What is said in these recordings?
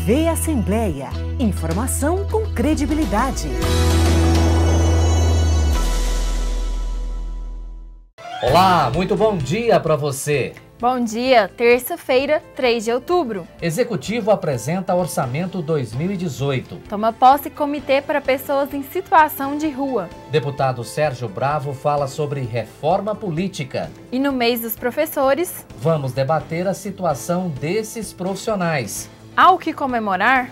TV Assembleia. Informação com credibilidade. Olá, muito bom dia para você. Bom dia, terça-feira, 3 de outubro. Executivo apresenta Orçamento 2018. Toma posse Comitê para Pessoas em Situação de Rua. Deputado Sérgio Bravo fala sobre reforma política. E no mês dos professores, vamos debater a situação desses profissionais. Há o que comemorar?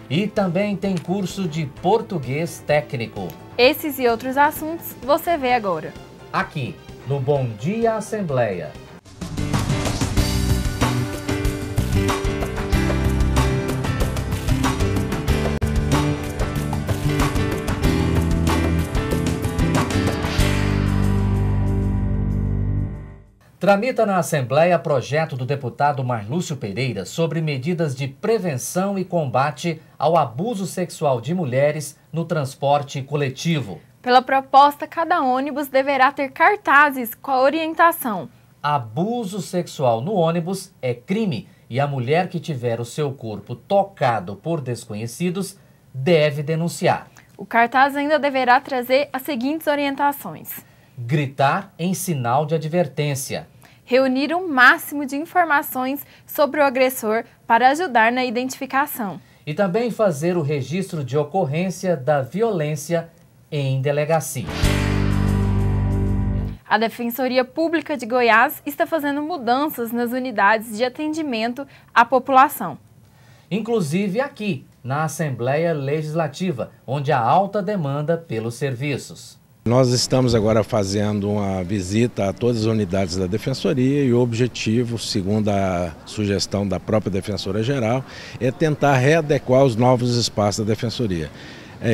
E também tem curso de português técnico. Esses e outros assuntos você vê agora. Aqui, no Bom Dia Assembleia. Tramita na Assembleia projeto do deputado Marlúcio Pereira sobre medidas de prevenção e combate ao abuso sexual de mulheres no transporte coletivo. Pela proposta, cada ônibus deverá ter cartazes com a orientação: abuso sexual no ônibus é crime e a mulher que tiver o seu corpo tocado por desconhecidos deve denunciar. O cartaz ainda deverá trazer as seguintes orientações: gritar em sinal de advertência. Reunir um máximo de informações sobre o agressor para ajudar na identificação. E também fazer o registro de ocorrência da violência em delegacia. A Defensoria Pública de Goiás está fazendo mudanças nas unidades de atendimento à população. Inclusive aqui, na Assembleia Legislativa, onde há alta demanda pelos serviços. Nós estamos agora fazendo uma visita a todas as unidades da Defensoria e o objetivo, segundo a sugestão da própria Defensora-Geral, é tentar readequar os novos espaços da Defensoria.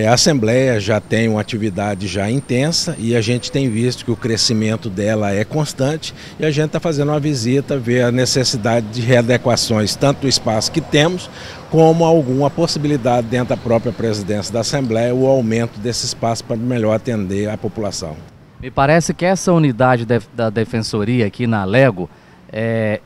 A Assembleia já tem uma atividade já intensa e a gente tem visto que o crescimento dela é constante e a gente está fazendo uma visita, ver a necessidade de readequações, tanto do espaço que temos, como alguma possibilidade dentro da própria presidência da Assembleia, o aumento desse espaço para melhor atender a população. Me parece que essa unidade da Defensoria aqui na Lego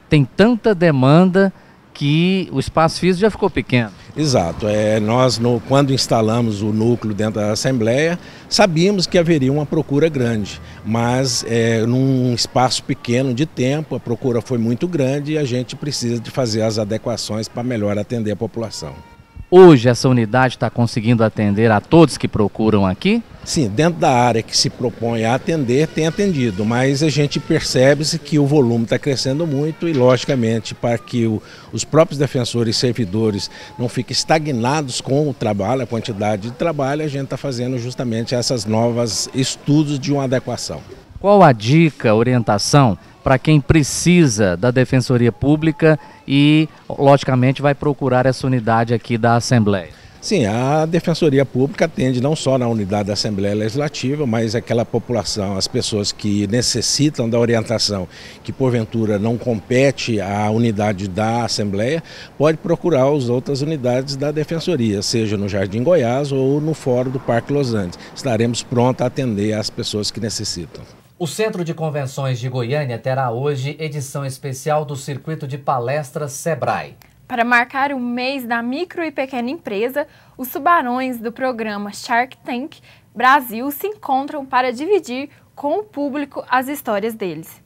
tem tanta demanda que o espaço físico já ficou pequeno. Exato. Nós, quando instalamos o núcleo dentro da Assembleia, sabíamos que haveria uma procura grande, mas num espaço pequeno de tempo, a procura foi muito grande e a gente precisa de fazer as adequações para melhor atender a população. Hoje essa unidade está conseguindo atender a todos que procuram aqui? Sim, dentro da área que se propõe a atender, tem atendido, mas a gente percebe-se que o volume está crescendo muito e, logicamente, para que os próprios defensores e servidores não fiquem estagnados com o trabalho, a quantidade de trabalho, a gente está fazendo justamente essas novas estudos de uma adequação. Qual a dica, orientação para quem precisa da Defensoria Pública e, logicamente, vai procurar essa unidade aqui da Assembleia? Sim, a Defensoria Pública atende não só na unidade da Assembleia Legislativa, mas aquela população, as pessoas que necessitam da orientação, que porventura não compete à unidade da Assembleia, pode procurar as outras unidades da Defensoria, seja no Jardim Goiás ou no Fórum do Parque Los Andes. Estaremos prontos a atender as pessoas que necessitam. O Centro de Convenções de Goiânia terá hoje edição especial do Circuito de Palestras Sebrae. Para marcar o mês da micro e pequena empresa, os tubarões do programa Shark Tank Brasil se encontram para dividir com o público as histórias deles.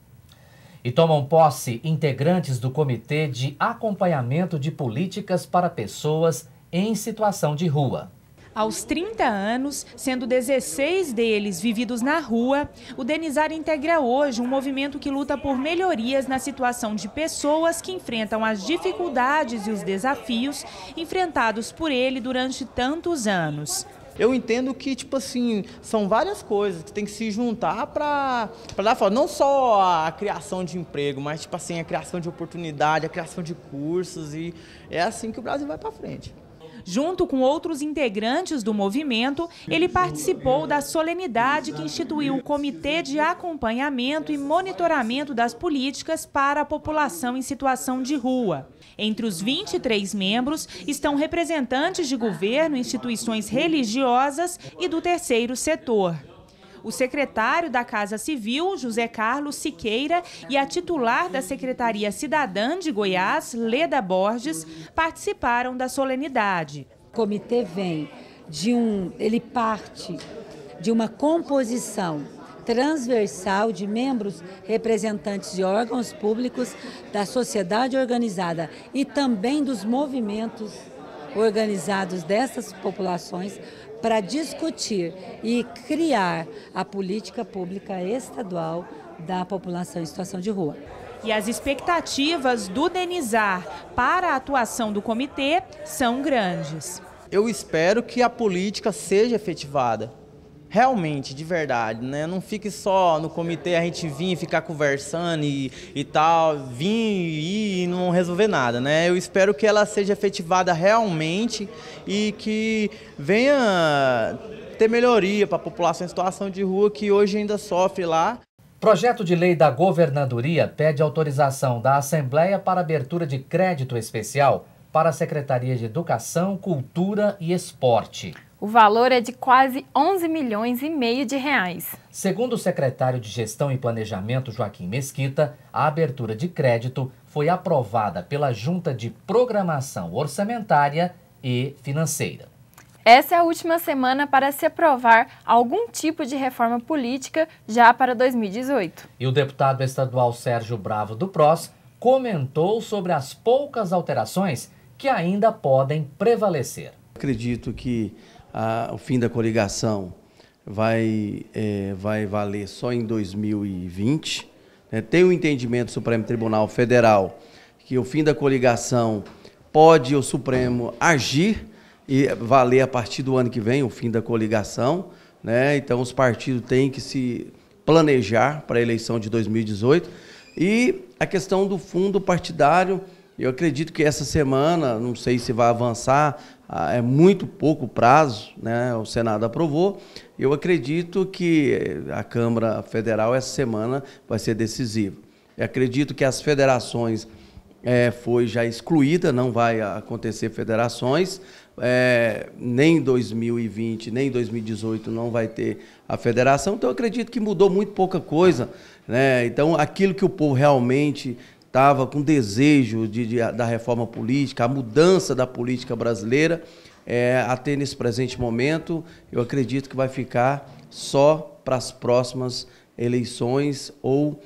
E tomam posse integrantes do Comitê de Acompanhamento de Políticas para Pessoas em Situação de Rua. Aos 30 anos, sendo 16 deles vividos na rua, o Denizar integra hoje um movimento que luta por melhorias na situação de pessoas que enfrentam as dificuldades e os desafios enfrentados por ele durante tantos anos. Eu entendo que, tipo assim, são várias coisas que tem que se juntar para dar forma. Não só a criação de emprego, mas, tipo assim, a criação de oportunidade, a criação de cursos, e é assim que o Brasil vai para frente. Junto com outros integrantes do movimento, ele participou da solenidade que instituiu o Comitê de Acompanhamento e Monitoramento das Políticas para a População em Situação de Rua. Entre os 23 membros estão representantes de governo, instituições religiosas e do terceiro setor. O secretário da Casa Civil, José Carlos Siqueira, e a titular da Secretaria Cidadã de Goiás, Leda Borges, participaram da solenidade. O comitê ele parte de uma composição transversal de membros representantes de órgãos públicos, da sociedade organizada e também dos movimentos organizados dessas populações para discutir e criar a política pública estadual da população em situação de rua. E as expectativas do Denizar para a atuação do comitê são grandes. Eu espero que a política seja efetivada, realmente, de verdade, né? Não fique só no comitê a gente vir e ficar conversando e tal, vir e não resolver nada, né? Eu espero que ela seja efetivada realmente e que venha ter melhoria para a população em situação de rua que hoje ainda sofre lá. Projeto de lei da Governadoria pede autorização da Assembleia para abertura de crédito especial para a Secretaria de Educação, Cultura e Esporte. O valor é de quase 11 milhões e meio de reais. Segundo o secretário de Gestão e Planejamento, Joaquim Mesquita, a abertura de crédito foi aprovada pela Junta de Programação Orçamentária e Financeira. Essa é a última semana para se aprovar algum tipo de reforma política já para 2018. E o deputado estadual Sérgio Bravo do PROS comentou sobre as poucas alterações que ainda podem prevalecer. Acredito que o fim da coligação vai valer só em 2020. Tem o entendimento do Supremo Tribunal Federal que o fim da coligação pode o Supremo agir e valer a partir do ano que vem, o fim da coligação, né? Então os partidos têm que se planejar para a eleição de 2018. E a questão do fundo partidário, eu acredito que essa semana, não sei se vai avançar, é muito pouco prazo, né? O Senado aprovou. Eu acredito que a Câmara Federal essa semana vai ser decisiva. Eu acredito que as federações foi já excluída, não vai acontecer federações, nem em 2020, nem em 2018 não vai ter a federação, então eu acredito que mudou muito pouca coisa, né? Então aquilo que o povo realmente estava com desejo da reforma política, a mudança da política brasileira, até nesse presente momento, eu acredito que vai ficar só para as próximas eleições ou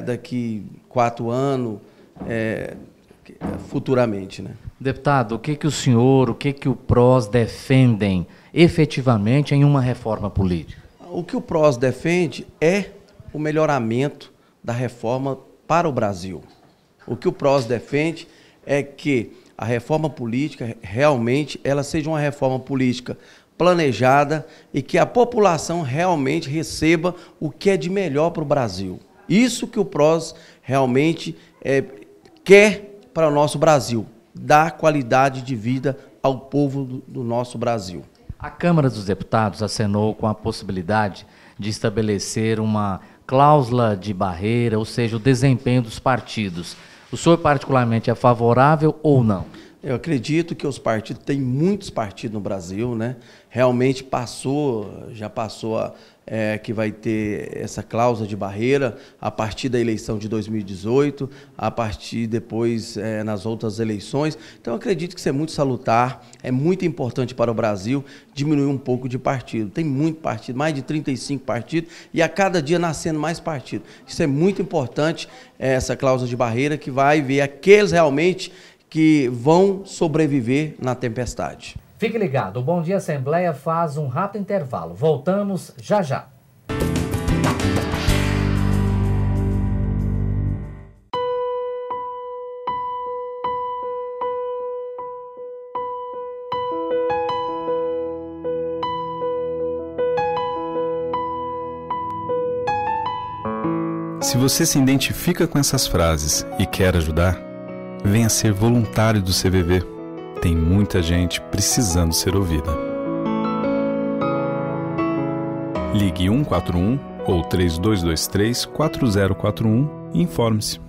daqui 4 anos, futuramente, né? Deputado, o que o senhor, o que o PROS defendem efetivamente em uma reforma política? O que o PROS defende é o melhoramento da reforma para o Brasil. O que o PROS defende é que a reforma política realmente ela seja uma reforma política planejada e que a população realmente receba o que é de melhor para o Brasil. Isso que o PROS realmente quer para o nosso Brasil, dar qualidade de vida ao povo do nosso Brasil. A Câmara dos Deputados acenou com a possibilidade de estabelecer uma cláusula de barreira, ou seja, o desempenho dos partidos. O senhor particularmente é favorável ou não? Eu acredito que os partidos, tem muitos partidos no Brasil, né? Realmente já passou que vai ter essa cláusula de barreira a partir da eleição de 2018, a partir depois nas outras eleições. Então eu acredito que isso é muito salutar, é muito importante para o Brasil diminuir um pouco de partido. Tem muito partido, mais de 35 partidos e a cada dia nascendo mais partidos. Isso é muito importante, essa cláusula de barreira que vai ver aqueles realmente que vão sobreviver na tempestade. Fique ligado, o Bom Dia Assembleia faz um rápido intervalo. Voltamos já já. Se você se identifica com essas frases e quer ajudar, venha ser voluntário do CVV. Tem muita gente precisando ser ouvida. Ligue 141 ou 3223-4041 e informe-se.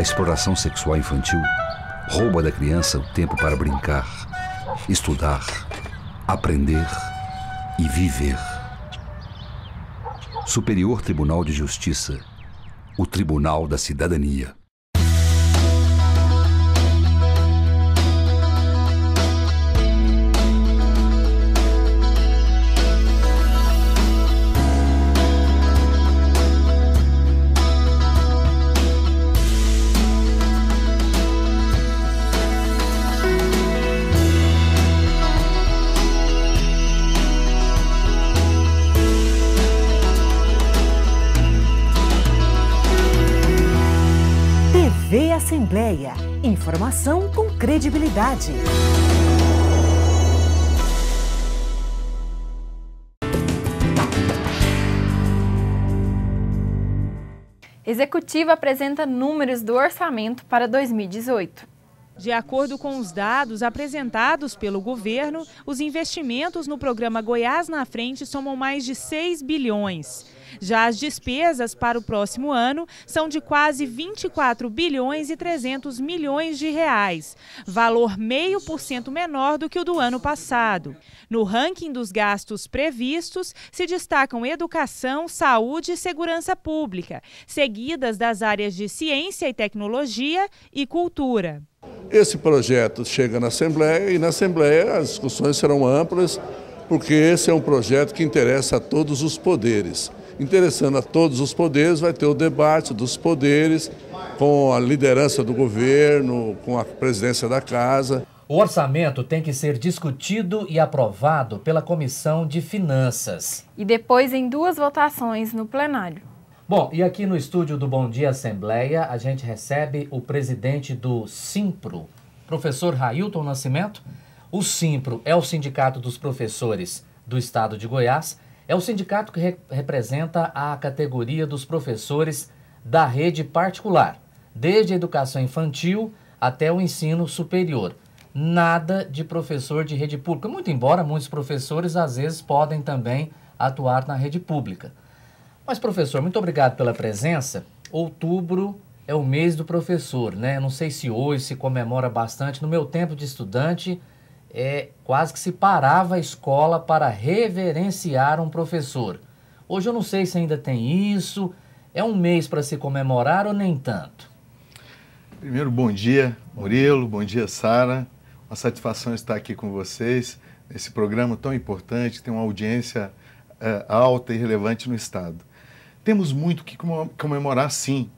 A exploração sexual infantil rouba da criança o tempo para brincar, estudar, aprender e viver. Superior Tribunal de Justiça, o Tribunal da Cidadania. TV Assembleia. Informação com credibilidade. Executivo apresenta números do orçamento para 2018. De acordo com os dados apresentados pelo governo, os investimentos no programa Goiás na Frente somam mais de 6 bilhões. Já as despesas para o próximo ano são de quase 24 bilhões e 300 milhões de reais, valor 0,5% menor do que o do ano passado. No ranking dos gastos previstos, se destacam educação, saúde e segurança pública, seguidas das áreas de ciência e tecnologia e cultura. Esse projeto chega na Assembleia e na Assembleia as discussões serão amplas, porque esse é um projeto que interessa a todos os poderes. Interessando a todos os poderes, vai ter o debate dos poderes, com a liderança do governo, com a presidência da Casa. O orçamento tem que ser discutido e aprovado pela Comissão de Finanças. E depois em 2 votações no plenário. Bom, e aqui no estúdio do Bom Dia Assembleia, a gente recebe o presidente do Simpro, professor Railton Nascimento. O Simpro é o Sindicato dos Professores do Estado de Goiás. É o sindicato que representa a categoria dos professores da rede particular, desde a educação infantil até o ensino superior. Nada de professor de rede pública, muito embora muitos professores às vezes podem também atuar na rede pública. Mas, professor, muito obrigado pela presença. Outubro é o mês do professor, né? Não sei se hoje se comemora bastante. No meu tempo de estudante, quase que se parava a escola para reverenciar um professor. Hoje eu não sei se ainda tem isso. É um mês para se comemorar ou nem tanto? Primeiro, bom dia, Murilo. Bom dia, Sara. Uma satisfação estar aqui com vocês. Esse programa tão importante, que tem uma audiência alta e relevante no Estado. Temos muito que comemorar, sim,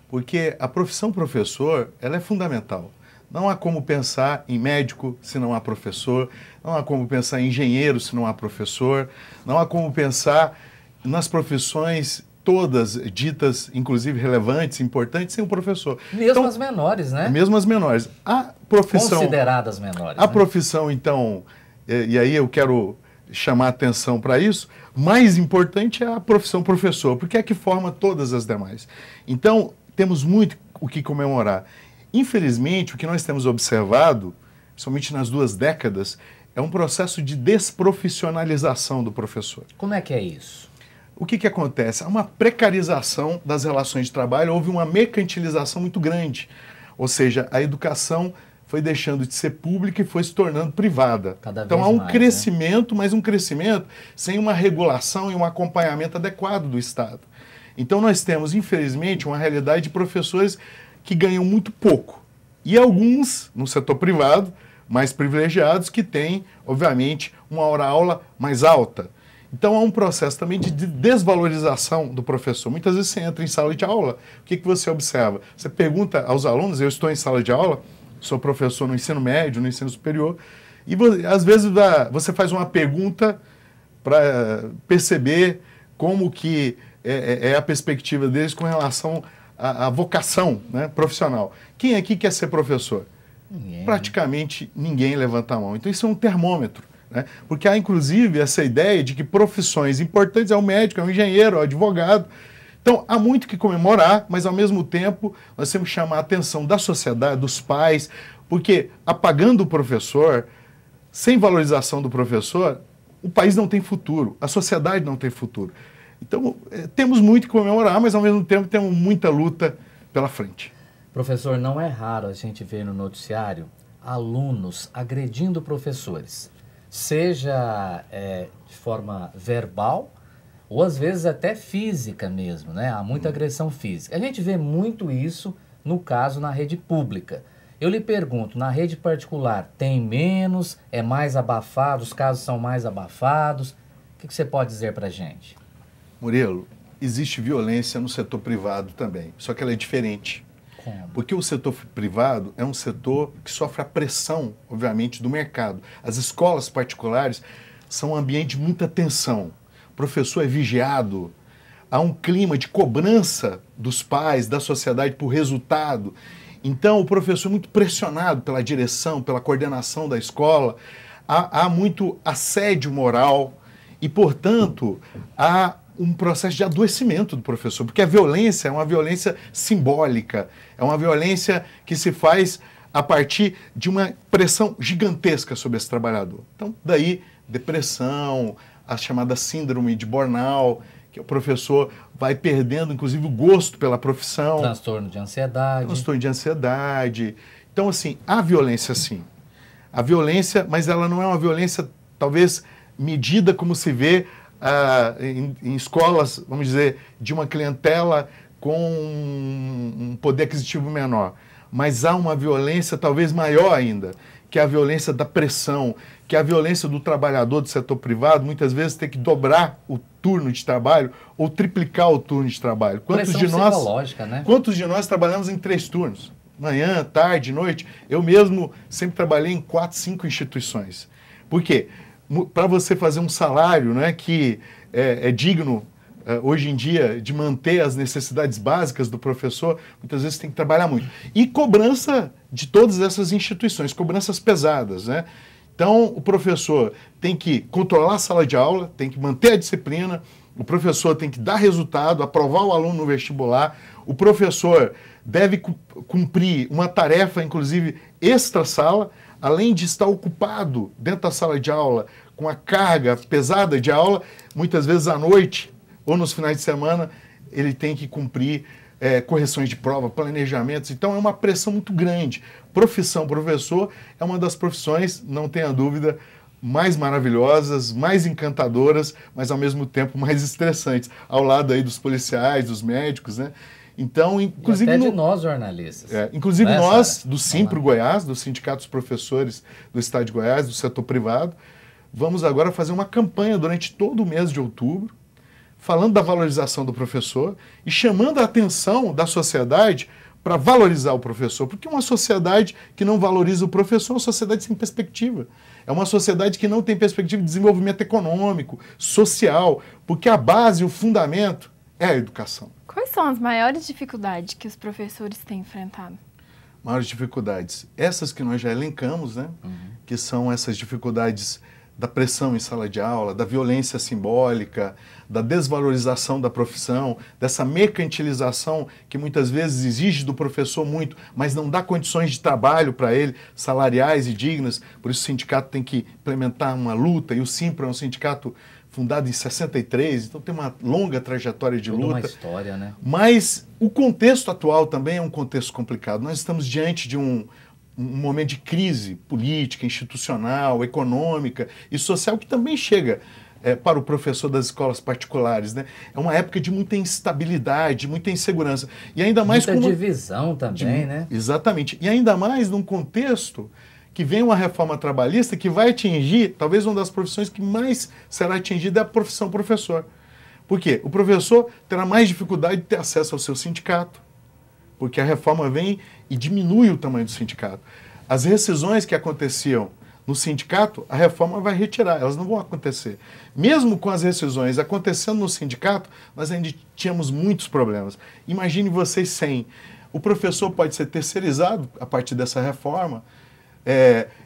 porque a profissão professor ela é fundamental. Não há como pensar em médico se não há professor, não há como pensar em engenheiro se não há professor, não há como pensar nas profissões todas ditas, inclusive relevantes, importantes, sem um professor. Mesmo então, as menores, né? Mesmo as menores. A profissão... Consideradas menores. A profissão, então, e aí eu quero chamar atenção para isso, mais importante é a profissão professor, porque é que forma todas as demais. Então, temos muito o que comemorar. Infelizmente, o que nós temos observado, somente nas 2 décadas, é um processo de desprofissionalização do professor. Como é que é isso? O que acontece? Há uma precarização das relações de trabalho, houve uma mercantilização muito grande. Ou seja, a educação foi deixando de ser pública e foi se tornando privada. Então há um crescimento, mas um crescimento sem uma regulação e um acompanhamento adequado do Estado. Então nós temos, infelizmente, uma realidade de professores que ganham muito pouco. E alguns, no setor privado, mais privilegiados, que têm, obviamente, uma hora-aula mais alta. Então há um processo também de desvalorização do professor. Muitas vezes você entra em sala de aula, o que você observa? Você pergunta aos alunos, eu estou em sala de aula, sou professor no ensino médio, no ensino superior, e às vezes você faz uma pergunta para perceber como que é a perspectiva deles com relação à vocação, né, profissional. Quem aqui quer ser professor? Ninguém. Praticamente ninguém levanta a mão. Então isso é um termômetro, né? Porque há inclusive essa ideia de que profissões importantes é o médico, é o engenheiro, é o advogado. Então, há muito que comemorar, mas, ao mesmo tempo, nós temos que chamar a atenção da sociedade, dos pais, porque apagando o professor, sem valorização do professor, o país não tem futuro, a sociedade não tem futuro. Então, temos muito que comemorar, mas, ao mesmo tempo, temos muita luta pela frente. Professor, não é raro a gente ver no noticiário alunos agredindo professores, seja de forma verbal ou às vezes até física mesmo, né? Há muita agressão física. A gente vê muito isso no caso na rede pública. Eu lhe pergunto, na rede particular tem menos, é mais abafado, os casos são mais abafados? O que você pode dizer para a gente? Murilo, existe violência no setor privado também, só que ela é diferente. Como? Porque o setor privado é um setor que sofre a pressão, obviamente, do mercado. As escolas particulares são um ambiente de muita tensão. O professor é vigiado, há um clima de cobrança dos pais, da sociedade por resultado. Então, o professor é muito pressionado pela direção, pela coordenação da escola, há muito assédio moral e, portanto, há um processo de adoecimento do professor, porque a violência é uma violência simbólica, é uma violência que se faz a partir de uma pressão gigantesca sobre esse trabalhador. Então, daí, depressão, a chamada síndrome de burnout, que o professor vai perdendo, inclusive, o gosto pela profissão. Transtorno de ansiedade. Transtorno de ansiedade. Então, assim, há violência, sim. A violência, mas ela não é uma violência, talvez, medida como se vê em escolas, vamos dizer, de uma clientela com um poder aquisitivo menor. Mas há uma violência talvez maior ainda, que é a violência da pressão, que é a violência do trabalhador do setor privado, muitas vezes tem que dobrar o turno de trabalho ou triplicar o turno de trabalho. Pressão psicológica, né? Quantos de nós trabalhamos em 3 turnos? Manhã, tarde, noite. Eu mesmo sempre trabalhei em 4, 5 instituições. Por quê? Para você fazer um salário, né, que é digno, hoje em dia, de manter as necessidades básicas do professor, muitas vezes tem que trabalhar muito. E cobrança de todas essas instituições, cobranças pesadas, né? Então, o professor tem que controlar a sala de aula, tem que manter a disciplina, o professor tem que dar resultado, aprovar o aluno no vestibular, o professor deve cumprir uma tarefa, inclusive, extra-sala, além de estar ocupado dentro da sala de aula com a carga pesada de aula, muitas vezes à noite ou nos finais de semana, ele tem que cumprir correções de prova, planejamentos. Então é uma pressão muito grande. Profissão professor é uma das profissões, não tenha dúvida, mais maravilhosas, mais encantadoras, mas ao mesmo tempo mais estressantes, ao lado aí dos policiais, dos médicos, né? Então, inclusive... E até de nós, jornalistas. Inclusive nós, do Simpro Goiás, do Sindicato dos Professores do Estado de Goiás, do setor privado, vamos agora fazer uma campanha durante todo o mês de outubro, falando da valorização do professor e chamando a atenção da sociedade para valorizar o professor. Porque uma sociedade que não valoriza o professor é uma sociedade sem perspectiva. É uma sociedade que não tem perspectiva de desenvolvimento econômico, social, porque a base, o fundamento é a educação. Quais são as maiores dificuldades que os professores têm enfrentado? Maiores dificuldades? Essas que nós já elencamos, né? Que são essas dificuldades da pressão em sala de aula, da violência simbólica, da desvalorização da profissão, dessa mercantilização que muitas vezes exige do professor muito, mas não dá condições de trabalho para ele, salariais e dignas. Por isso o sindicato tem que implementar uma luta, e o Simpro é um sindicato fundado em 63, então tem uma longa trajetória de luta. Uma história, né? Mas o contexto atual também é um contexto complicado. Nós estamos diante de um momento de crise política, institucional, econômica e social que também chega para o professor das escolas particulares, né? É uma época de muita instabilidade, muita insegurança. E ainda mais muita divisão também, né? Exatamente. E ainda mais num contexto que vem uma reforma trabalhista que vai atingir, talvez uma das profissões que mais será atingida é a profissão professor. Por quê? O professor terá mais dificuldade de ter acesso ao seu sindicato, porque a reforma vem e diminui o tamanho do sindicato. As rescisões que aconteciam no sindicato, a reforma vai retirar, elas não vão acontecer. Mesmo com as rescisões acontecendo no sindicato, nós ainda tínhamos muitos problemas. Imagine vocês sem. O professor pode ser terceirizado a partir dessa reforma,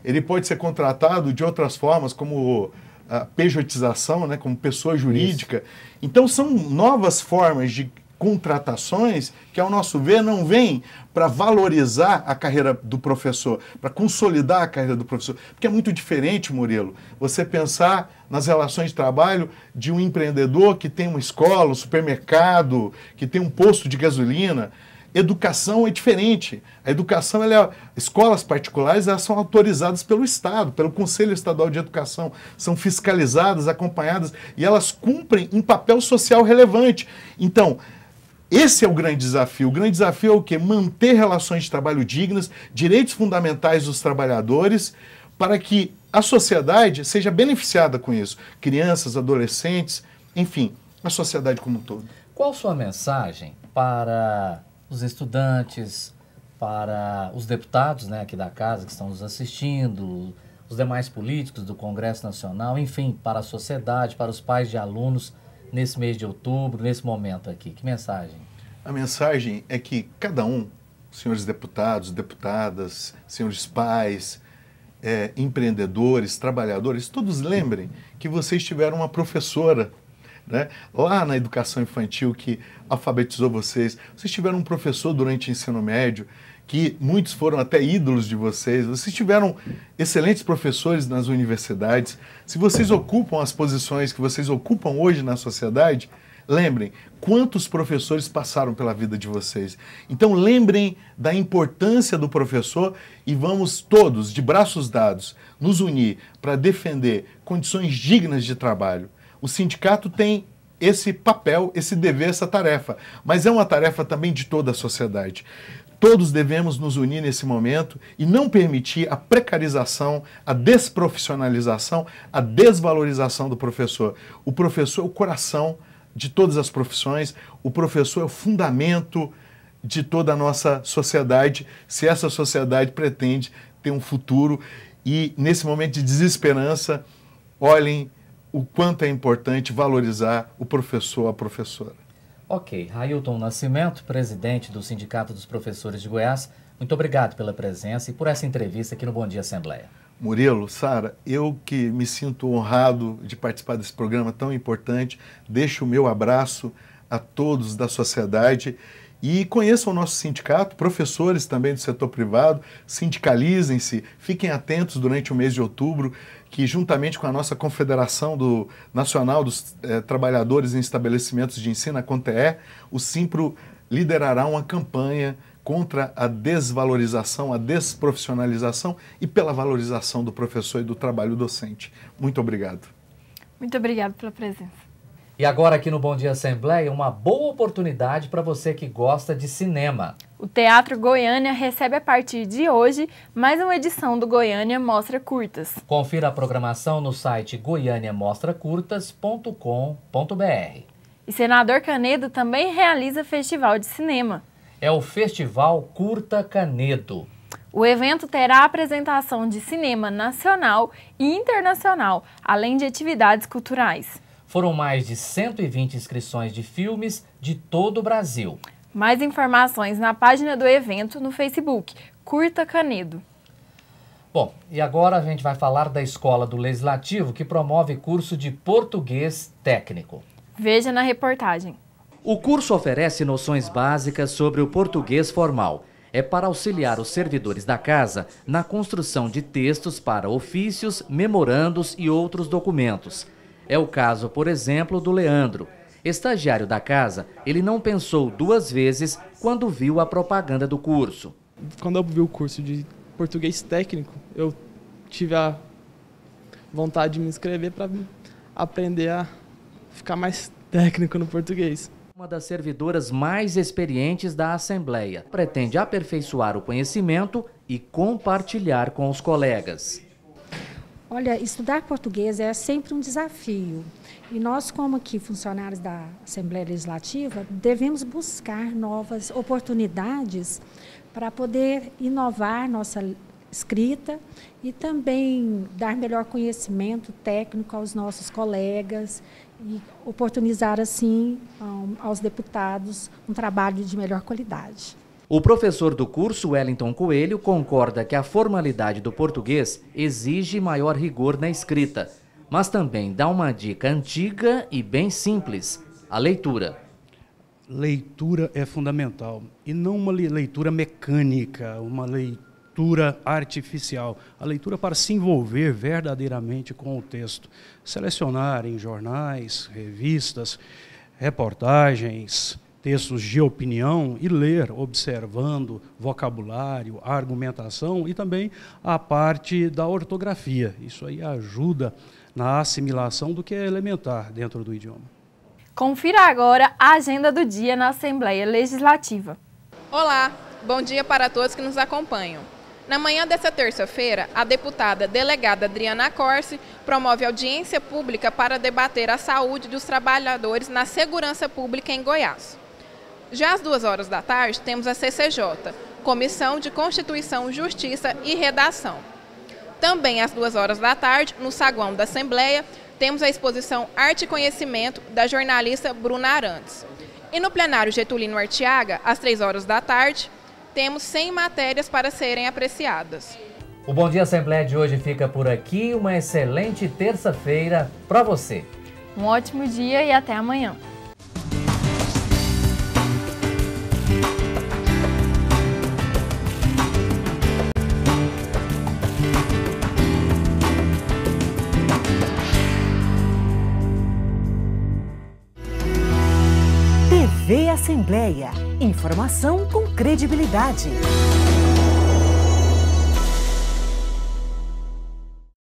ele pode ser contratado de outras formas, como a pejotização, né, como pessoa jurídica. Isso. Então são novas formas de contratações que, ao nosso ver, não vêm para valorizar a carreira do professor, para consolidar a carreira do professor. Porque é muito diferente, Murilo, você pensar nas relações de trabalho de um empreendedor que tem uma escola, um supermercado, que tem um posto de gasolina. educação é diferente. A educação, escolas particulares, elas são autorizadas pelo Estado, pelo Conselho Estadual de Educação, são fiscalizadas, acompanhadas, e elas cumprem um papel social relevante. Então, esse é o grande desafio. O grande desafio é o quê? Manter relações de trabalho dignas, direitos fundamentais dos trabalhadores, para que a sociedade seja beneficiada com isso. Crianças, adolescentes, enfim, a sociedade como um todo. Qual sua mensagem para os estudantes, para os deputados, né, aqui da casa que estão nos assistindo, os demais políticos do Congresso Nacional, enfim, para a sociedade, para os pais de alunos nesse mês de outubro, nesse momento aqui? Que mensagem? A mensagem é que cada um, senhores deputados, deputadas, senhores pais, empreendedores, trabalhadores, todos lembrem que vocês tiveram uma professora, né, lá na educação infantil que alfabetizou vocês. Vocês tiveram um professor durante o ensino médio, que muitos foram até ídolos de vocês. Vocês tiveram excelentes professores nas universidades. Se vocês ocupam as posições que vocês ocupam hoje na sociedade, lembrem quantos professores passaram pela vida de vocês. Então lembrem da importância do professor e vamos todos, de braços dados, nos unir para defender condições dignas de trabalho. O sindicato tem esse papel, esse dever, essa tarefa, mas é uma tarefa também de toda a sociedade. Todos devemos nos unir nesse momento e não permitir a precarização, a desprofissionalização, a desvalorização do professor. O professor é o coração de todas as profissões, o professor é o fundamento de toda a nossa sociedade, se essa sociedade pretende ter um futuro. E nesse momento de desesperança, olhem o quanto é importante valorizar o professor, a professora. Ok. Railton Nascimento, presidente do Sindicato dos Professores de Goiás, muito obrigado pela presença e por essa entrevista aqui no Bom Dia Assembleia. Murilo, Sara, eu que me sinto honrado de participar desse programa tão importante, deixo o meu abraço a todos da sociedade e conheçam o nosso sindicato, professores também do setor privado, sindicalizem-se, fiquem atentos durante o mês de outubro, que juntamente com a nossa Confederação Nacional dos Trabalhadores em Estabelecimentos de Ensino, a CONTEE, o Simpro liderará uma campanha contra a desvalorização, a desprofissionalização e pela valorização do professor e do trabalho docente. Muito obrigado. Muito obrigado pela presença. E agora aqui no Bom Dia Assembleia, uma boa oportunidade para você que gosta de cinema. O Teatro Goiânia recebe a partir de hoje mais uma edição do Goiânia Mostra Curtas. Confira a programação no site goianiamostracurtas.com.br. E Senador Canedo também realiza festival de cinema. É o Festival Curta Canedo. O evento terá apresentação de cinema nacional e internacional, além de atividades culturais. Foram mais de 120 inscrições de filmes de todo o Brasil. Mais informações na página do evento no Facebook, Curta Canedo. Bom, e agora a gente vai falar da Escola do Legislativo, que promove curso de português técnico. Veja na reportagem. O curso oferece noções básicas sobre o português formal. É para auxiliar os servidores da casa na construção de textos para ofícios, memorandos e outros documentos. É o caso, por exemplo, do Leandro. Estagiário da casa, ele não pensou duas vezes quando viu a propaganda do curso. Quando eu vi o curso de português técnico, eu tive a vontade de me inscrever para aprender a ficar mais técnico no português. Uma das servidoras mais experientes da Assembleia pretende aperfeiçoar o conhecimento e compartilhar com os colegas. Olha, estudar português é sempre um desafio. E nós, como aqui funcionários da Assembleia Legislativa, devemos buscar novas oportunidades para poder inovar nossa escrita e também dar melhor conhecimento técnico aos nossos colegas e oportunizar, assim, aos deputados um trabalho de melhor qualidade. O professor do curso, Wellington Coelho, concorda que a formalidade do português exige maior rigor na escrita, mas também dá uma dica antiga e bem simples: a leitura. Leitura é fundamental, e não uma leitura mecânica, uma leitura artificial. A leitura para se envolver verdadeiramente com o texto. Selecionar em jornais, revistas, reportagens, textos de opinião e ler, observando vocabulário, argumentação e também a parte da ortografia. Isso aí ajuda na assimilação do que é elementar dentro do idioma. Confira agora a agenda do dia na Assembleia Legislativa. Olá, bom dia para todos que nos acompanham. Na manhã desta terça-feira, a deputada delegada Adriana Corsi promove audiência pública para debater a saúde dos trabalhadores na segurança pública em Goiás. Já às 14h, temos a CCJ, Comissão de Constituição, Justiça e Redação. Também às 14h, no saguão da Assembleia, temos a exposição Arte e Conhecimento da jornalista Bruna Arantes. E no plenário Getulino Arteaga, às 15h, temos 100 matérias para serem apreciadas. O Bom Dia Assembleia de hoje fica por aqui. Uma excelente terça-feira para você. Um ótimo dia e até amanhã. TV Assembleia. Informação com credibilidade.